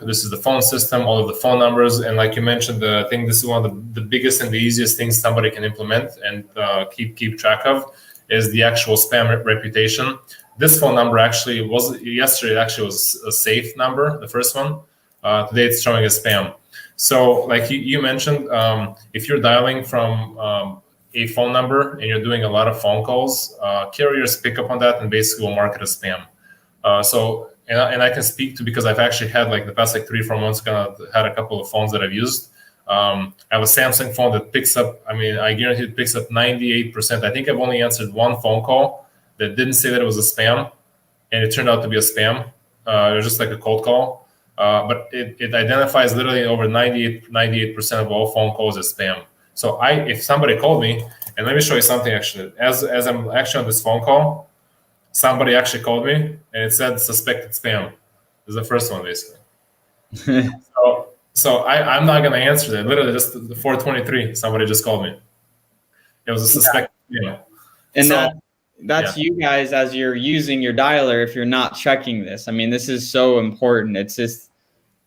This is the phone system, all of the phone numbers. And like you mentioned, I think this is one of the biggest and the easiest things somebody can implement and keep track of is the actual spam reputation. This phone number actually was yesterday. It actually was a safe number, the first one. Today it's showing as spam. So like you mentioned, if you're dialing from a phone number and you're doing a lot of phone calls, carriers pick up on that and basically will mark it as spam. And I can speak to, because I've actually had like the past like 3-4 months had a couple of phones that I've used. I have a Samsung phone that picks up, I guarantee it picks up 98%. I think I've only answered one phone call that didn't say that it was a spam, and it turned out to be a spam. It was just like a cold call. But it identifies literally over 98% of all phone calls as spam. So if somebody called me, and let me show you something actually. As I'm actually on this phone call, somebody actually called me and it said suspected spam. This is the first one basically. So I'm not gonna answer that. Literally just the 423, somebody just called me. It was a suspected spam. And that's you guys as you're using your dialer, if you're not checking this. This is so important. It's just,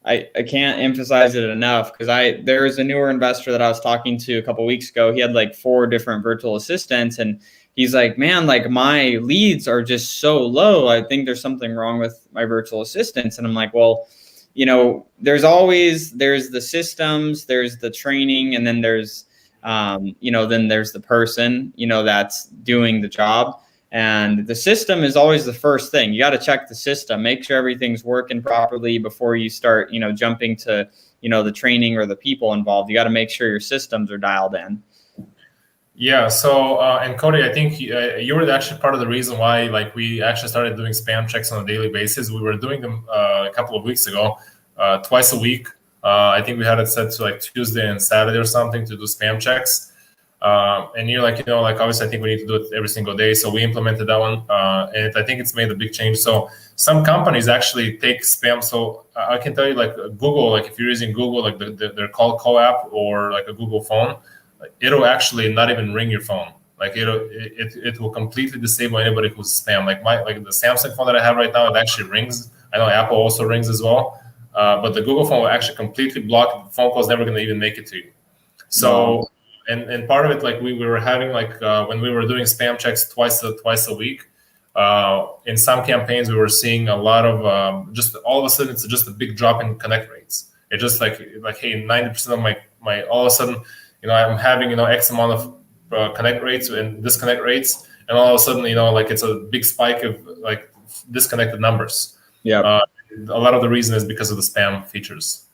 I can't emphasize it enough, because there was a newer investor that I was talking to a couple of weeks ago. He had like 4 different virtual assistants, and he's like, man, like my leads are just so low. I think there's something wrong with my virtual assistants. And I'm like, well, there's the systems, there's the training, and then there's the person, that's doing the job. And the system is always the first thing. You got to check the system, make sure everything's working properly before you start, jumping to, the training or the people involved. You got to make sure your systems are dialed in. Yeah. So, and Cody, I think you were actually part of the reason why, like, we actually started doing spam checks on a daily basis. We were doing them a couple of weeks ago, twice a week. I think we had it set to like Tuesday and Saturday or something to do spam checks. And you're like, obviously I think we need to do it every single day. So we implemented that one. And I think it's made a big change. So some companies actually take spam. So I can tell you, like Google, like if you're using Google, like their call app or like a Google phone, it'll actually not even ring your phone. Like it will completely disable anybody who's spam. Like the Samsung phone that I have right now, it actually rings. I know Apple also rings as well. But the Google phone will actually completely block. The phone call's never going to even make it to you. So, and part of it, like we were having, like when we were doing spam checks twice a week, in some campaigns we were seeing a lot of just all of a sudden it's just a big drop in connect rates. It just like hey, 90% of my all of a sudden, I'm having X amount of connect rates and disconnect rates, and all of a sudden like it's a big spike of like disconnected numbers. Yeah. A lot of the reason is because of the spam features.